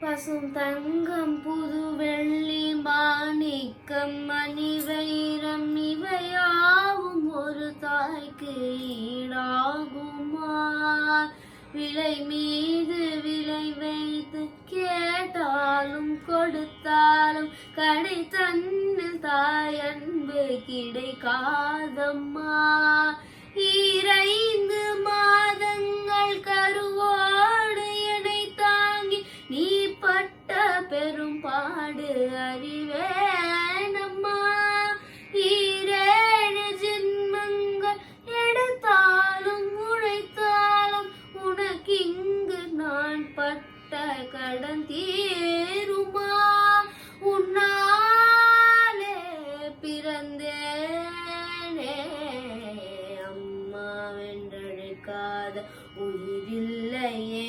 பசும் தங்கம் புது வெள்ளி மாணிக்கம் மணி வைரம் இவையாவும் ஒரு தாய்க்கு ஈடாகுமா? விலை மீது விலை வைத்து கேட்டாலும் கொடுத்தாலும் கடை தன்னில் தாய் அன்பு கிடைக்காதம்மா. 2 மாதங்கள் கருவோடு என்னை தாங்கி நீ பட்ட பெரும் பாடு அறிவேனம்மா. 7 ஜென்மங்கள் எடுத்தாலும் உழைத்தாலும் உனக்கு இங்கு நான் பட்ட கடன் தீருமா? உன்னாலே பிறந்தேனே அம்மா வென்றழைக்காத உயிரில்லையே,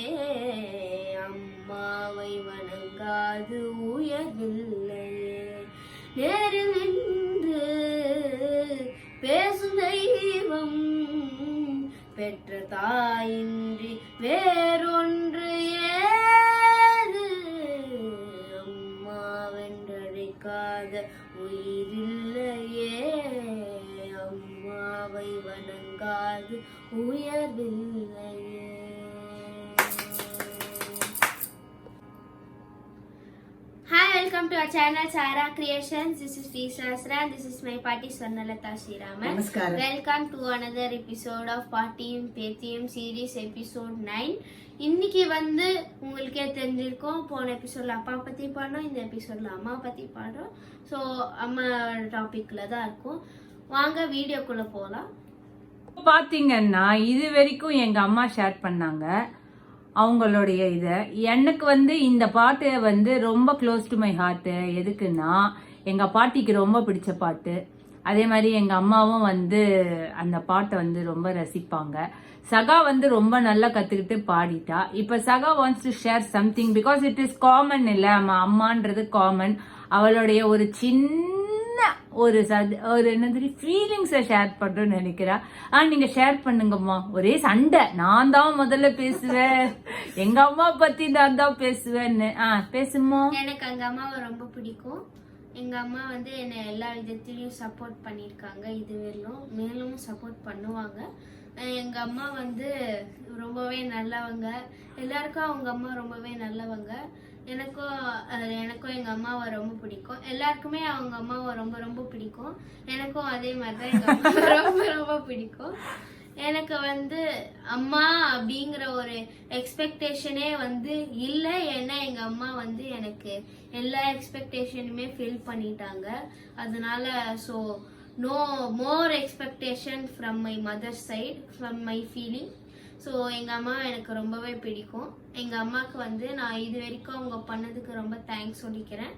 அம்மாவை வணங்காது உயர்வில்லையே. நேரில் நின்று பேசும் தெய்வம் பெற்ற தாயின்றி வேறொன்று ஏது? அம்மா வென்றழைக்காத உயிரில்லையே, அம்மாவை வணங்காது உயர்வில்லையே. Hi, welcome to our channel Sara Creations. This is V Sasra and this is my party Swarnalatha Sriraman. Namaskaram. Welcome to another episode of Partiyum Petiyum series episode 9. இன்னைக்கு உங்களுக்கே தெரிஞ்சிருக்கும், போன எபிசோட்ல அப்பா பத்தி பாடுறோம், இந்த எபிசோட்ல அம்மா பத்தி பாடுறோம். ஸோ அம்மா டாபிக்ல தான் இருக்கும். வாங்க வீடியோக்குள்ள போகலாம். பாத்தீங்கன்னா இது வரைக்கும் எங்க அம்மா ஷேர் பண்ணாங்க அவங்களுடைய இதை. எனக்கு இந்த பாட்டு ரொம்ப க்ளோஸ் டு மை ஹார்ட். எதுக்குன்னா எங்க பாட்டிக்கு ரொம்ப பிடிச்ச பாட்டு. அதே மாதிரி எங்க அம்மாவும் அந்த பாட்டை ரொம்ப ரசிப்பாங்க. சகா ரொம்ப நல்லா கத்துக்கிட்டு பாடிட்டா. இப்ப சகா wants to share something because it is common இல்ல, அம்மான்றது காமன். அவளுடைய ஒரு சின்ன ஒரு என்னது ஃபீலிங்ஸை ஷேர் பண்றோம்னு நினைக்கிறா. நீங்க ஷேர் பண்ணுங்கம்மா. ஒரே சண்டை, நான் தான் முதல்ல பேசுவேன், எங்க அம்மா பத்தி நான் தான் பேசுவேன்னு. பேசுமா. எனக்கு எங்க அம்மாவை ரொம்ப பிடிக்கும். எங்க அம்மா என்னை எல்லா விதத்திலையும் சப்போர்ட் பண்ணியிருக்காங்க, இதுவரையிலும் மேலும் சப்போர்ட் பண்ணுவாங்க. எங்க அம்மா ரொம்பவே நல்லவங்க. எல்லாருக்கும் அவங்க அம்மா ரொம்பவே நல்லவங்க. எனக்கும் எங்க அம்மாவை ரொம்ப பிடிக்கும். எல்லாருக்குமே அவங்க அம்மாவை ரொம்ப ரொம்ப பிடிக்கும். எனக்கும் அதே மாதிரிதான் எங்க அம்மா ரொம்ப ரொம்ப பிடிக்கும். எனக்கு அம்மா அப்படிங்கிற ஒரு எக்ஸ்பெக்டேஷனே இல்லை. ஏன்னா எங்க அம்மா எனக்கு எல்லா எக்ஸ்பெக்டேஷனுமே ஃபில் பண்ணிட்டாங்க. அதனால so no more expectation from my mother side, from my feeling. So எங்கள் அம்மா எனக்கு ரொம்பவே பிடிக்கும். எங்கள் அம்மாவுக்கு நான் இது வரைக்கும் அவங்க பண்ணதுக்கு ரொம்ப தேங்க்ஸ் சொல்லிக்கிறேன்.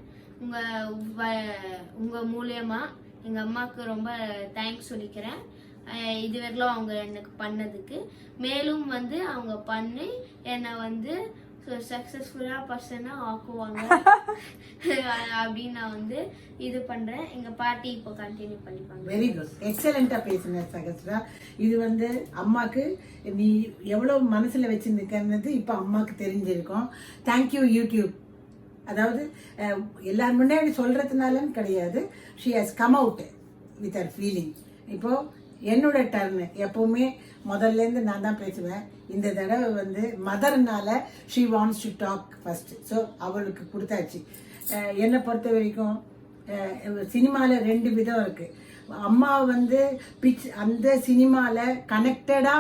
உங்கள் மூலியமா எங்கள் அம்மாவுக்கு ரொம்ப தேங்க்ஸ் சொல்லிக்கிறேன். இதுவரையிலும் அவங்க எனக்கு பண்ணதுக்கு. மேலும் அவங்க பண்ணி என்னை சக்சஸ்ஃபுல்லா பர்சனா ஆக்குவாங்க அப்படின்னு நான் இது பண்றேன். எங்க பாட்டி இப்போ கண்டினியூ பண்ணிப்பாங்க. வெரி குட், எக்ஸலண்டா பேசுங்க சகஸ்ரா. இது அம்மாக்கு நீ எவ்வளவு மனசுல வச்சிருந்துக்கிறது இப்ப அம்மாக்கு தெரிஞ்சிருக்கும். Thank you YouTube. அதாவது எல்லாரும் முன்னாடி சொல்றதுனாலன்னு கிடையாது, she has come out with her feeling. இப்போ என்னோட டர்னு. எப்பவுமே முதல்ல இருந்து நான் தான் பேசுவேன். இந்த தடவை மதர்னால she wants to talk first. So அவளுக்கு கொடுத்தாச்சு. என்னை பொறுத்த வரைக்கும் சினிமால 2 விதம் இருக்கு. அம்மா அந்த சினிமால கனெக்டடா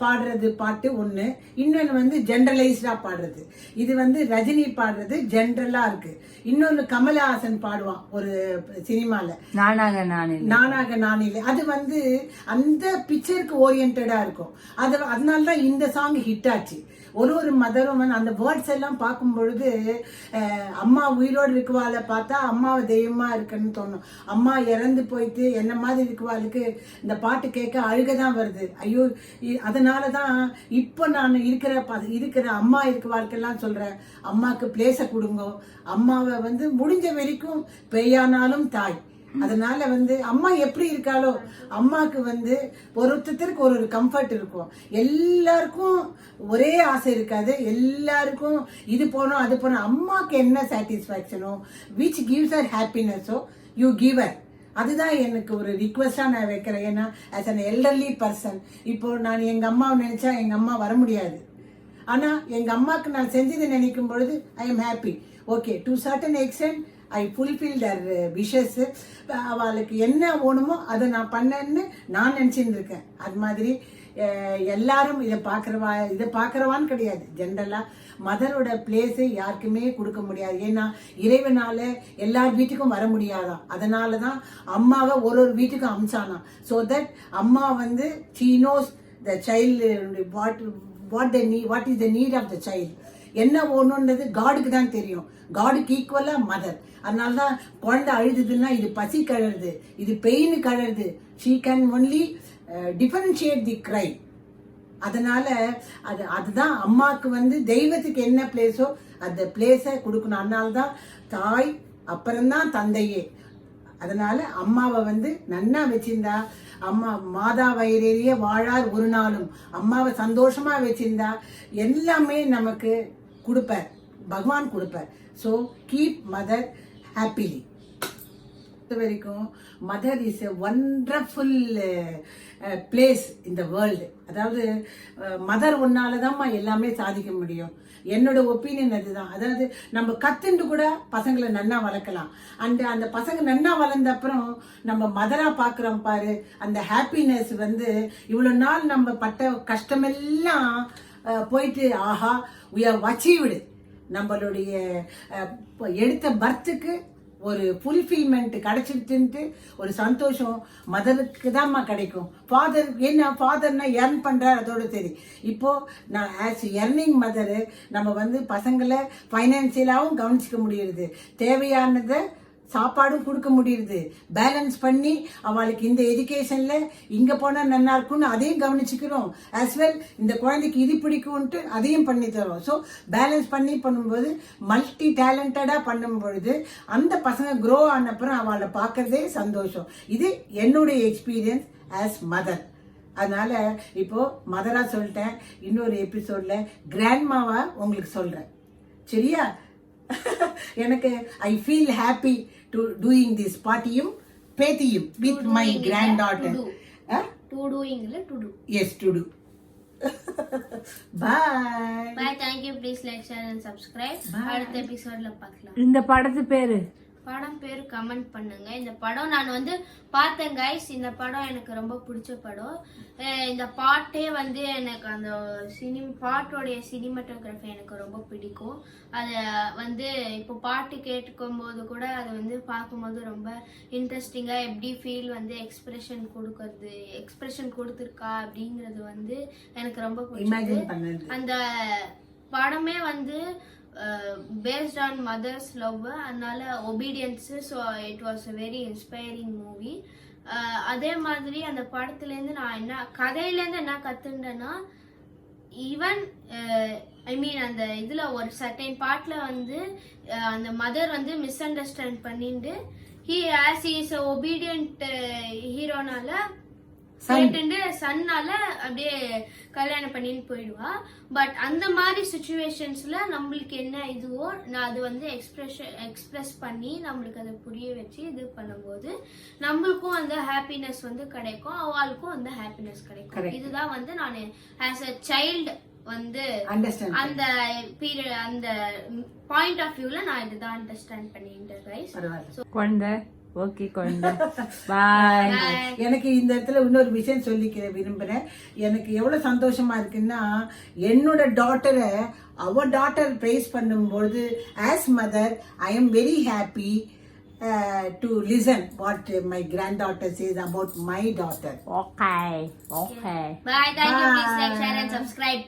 பாடுறது பாட்டு ஒண்ணு, இன்னொன்னு ஜென்ரலைஸ்டா பாடுறது. இது ரஜினி பாடுறது ஜென்ரலா இருக்கு. இன்னொன்னு கமலஹாசன் பாடுவான் ஒரு சினிமால, நானாக நானிலே. அது அந்த பிக்சருக்கு ஓரியன்டா இருக்கும். அதனாலதான் இந்த சாங் ஹிட் ஆச்சு. ஒரு மதரும் அந்த வேர்ட்ஸ் எல்லாம் பார்க்கும் பொழுது அம்மா உயிரோடு இருக்குவாளை பார்த்தா அம்மாவை தெய்வமா இருக்குன்னு தோணும். அம்மா இறந்து போயிட்டு என்ன மாதிரி இருக்குவாளுக்கு இந்த பாட்டு கேட்க அழுகதான் வருது. ஐயோ, அதனாலதான் இப்ப நான் இருக்கிற அம்மா இருக்குவாளுக்கெல்லாம் சொல்றேன், அம்மாக்கு பிளேஸ கொடுங்க. அம்மாவை முடிஞ்ச வரைக்கும் பெய்யானாலும் தாய், அதனால வந்து அம்மா எப்படி இருக்காளோ அம்மாக்கு வந்து ஒருத்தருக்கு ஒரு கம்ஃபர்ட் இருக்கும். எல்லாருக்கும் ஒரே ஆசை இருக்காது, எல்லாருக்கும் இது போனோம் அது போனோம். அம்மாக்கு என்ன சாட்டிஸ்பாக்சனோ விச் கிவ்ஸ் ஹர் ஹாப்பினஸோ யூ கிவ் ஹர். அதுதான் எனக்கு ஒரு ரிக்வெஸ்டா நான் வைக்கிறேன். ஏன்னா ஆஸ் அன் எல்டர்லி பர்சன் இப்போ நான் எங்க அம்மாவை நினைச்சா எங்க அம்மா வர முடியாது. ஆனா எங்க அம்மாக்கு நான் செஞ்சதை நினைக்கும் பொழுது I am happy. Okay, to certain extent I fulfil their wishes. அவளுக்கு என்ன வேணுமோ அதை நான் பண்ணேன்னு நான் நினச்சிட்டு இருக்கேன். அது மாதிரி எல்லாரும் இதை பார்க்குறவான்னு கிடையாது. ஜென்ரலாக மதரோட பிளேஸை யாருக்குமே கொடுக்க முடியாது. ஏன்னா இறைவனால எல்லார் வீட்டுக்கும் வர முடியாதான். அதனால தான் அம்மாவை ஒரு வீட்டுக்கும் அமிச்சானா. ஸோ தட் அம்மா வந்து she knows the child what is the need of the child. என்ன ஒண்ணுன்றது காடுக்கு தான் தெரியும். காடுக்கு ஈக்குவலா மதர். அதனாலதான் குழந்தை அழுதுதுன்னா இது பசி கழறுது, இது pain கழறுது. she can only differentiate the cry. அதனால அதுதான் அம்மாக்கு வந்து தெய்வத்துக்கு என்ன பிளேஸோ அந்த பிளேஸை கொடுக்கணும். அதனால்தான் தாய் அப்புறம்தான் தந்தையே. அதனால அம்மாவை வந்து நன்னா வச்சிருந்தா அம்மா மாதா வயிறேறிய வாழார் ஒரு நாளும். அம்மாவை சந்தோஷமா வச்சிருந்தா எல்லாமே நமக்கு கொடுப்பார், பகவான் கொடுப்பார். So keep mother happily. வரைக்கும் mother is a wonderful place in the world. அதாவது மதர் ஒன்னாலதான்மா எல்லாமே சாதிக்க முடியும். என்னோட ஒப்பீனியன் அதுதான். அதாவது நம்ம கத்துண்டு கூட பசங்களை நன்னா வளர்க்கலாம். அந்த பசங்க நன்னா வளர்ந்த அப்புறம் நம்ம மதரா பாக்குறோம் பாரு, அந்த ஹாப்பினஸ் வந்து இவ்வளவு நாள் நம்ம பட்ட கஷ்டமெல்லாம் போயிட்டு ஆஹா we have achieved. நம்மளுடைய எடுத்த பர்த்துக்கு ஒரு ஃபுல்ஃபில்மெண்ட் கிடைச்சிட்டு ஒரு சந்தோஷம் மதருக்கு தான்மா கிடைக்கும். ஃபாதர் என்ன ஃபாதர்னா எர்ன் பண்றாரு, அதோட சரி. இப்போ நான் ஆஸ் எர்னிங் மதரு நம்ம வந்து பசங்களை ஃபைனான்சியலாகவும் கவனிச்சுக்க முடியுது, தேவையானதை சாப்பாடும் கொடுக்க முடியுது, பேலன்ஸ் பண்ணி அவளுக்கு இந்த எஜுகேஷன்ல இங்க போனா நல்லா இருக்கும்னு அதையும் கவனிச்சுக்கிறோம். ஆஸ் வெல் இந்த குழந்தைக்கு இது பிடிக்கும்ட்டு அதையும் பண்ணி தரோம். ஸோ பேலன்ஸ் பண்ணி பண்ணும்போது மல்டி டேலண்டடா பண்ணும் பொழுது அந்த பசங்க க்ரோ ஆனப்புறம் அவளை பார்க்கறதே சந்தோஷம். இது என்னுடைய எக்ஸ்பீரியன்ஸ் ஆஸ் மதர். அதனால இப்போ மதரா சொல்லிட்டேன். இன்னொரு எபிசோட்ல கிராண்ட்மாவா உங்களுக்கு சொல்றேன், சரியா? எனக்கு I feel happy to doing this பார்ட்டியும் பேத்தியும் with my granddaughter. Yes, to to. Bye bye. Thank you. Please like, share and subscribe. அடுத்த எபிசோட்ல பார்க்கலாம். இந்த படத்து பேரு படம் பேர் கமெண்ட் பண்ணுங்க. இந்த படம் நான் வந்து பார்த்தேன் கைஸ். இந்த படம் எனக்கு ரொம்ப பிடிச்ச படம். இந்த பாட்டே வந்து எனக்கு அந்த பாட்டோடைய சினிமாட்டோகிராஃபி எனக்கு ரொம்ப பிடிக்கும். அதை வந்து இப்போ பாட்டு கேட்டுக்கும் போது கூட அதை வந்து பார்க்கும்போது ரொம்ப இன்ட்ரெஸ்டிங்காக எப்படி ஃபீல் வந்து எக்ஸ்பிரஷன் கொடுத்துருக்கா அப்படிங்கிறது வந்து எனக்கு ரொம்ப பிடிச்சது. அந்த படமே வந்து based on mother's love, அதனால obedience. so it was a very inspiring movie. அதே மாதிரி அந்த படத்துலேருந்து நான் என்ன கதையிலேருந்து என்ன கற்றுண்டேன்னா, ஈவன் ஐ மீன் அந்த இதில் ஒரு சர்டைன் பார்ட்டில் வந்து அந்த மதர் வந்து மிஸ் அண்டர்ஸ்டாண்ட் பண்ணிட்டு he is a obedient ஹீரோனால சன்னால அப்படியே கல்யாணம் பண்ணின்னு போயிடுவா. பட் அந்த மாதிரி சுச்சுவேஷன்ஸ்ல நம்மளுக்கு என்ன இதுவோ நான் அது வந்து எக்ஸ்பிரஸ் பண்ணி நம்மளுக்கு அதை புரிய வச்சு இது பண்ணும்போது நம்மளுக்கும் அந்த ஹாப்பினஸ் வந்து கிடைக்கும், அவளுக்கும் அந்த ஹாப்பினஸ் கிடைக்கும். இதுதான் வந்து நான் ஆஸ் அ சைல்டு வந்து அந்த பீரியட் அந்த பாயிண்ட் ஆஃப் வியூல நான் இதுதான் அண்டர்ஸ்டாண்ட் பண்ணிட்டேன் கைஸ். குழந்தை ஓகே குழந்தை பாய். எனக்கு இந்த இடத்துல இன்னொரு விஷயம் சொல்லிக்க விரும்புறேன். எனக்கு எவ்வளவு சந்தோஷமா இருக்குன்னா, என்னோட டாட்டரை அவர் டாட்டர் பிரைஸ் பண்ணும்போது as mother I am very happy to listen what my granddaughter says about my daughter. Okay. Bye. Thank you. Please like, share and subscribe.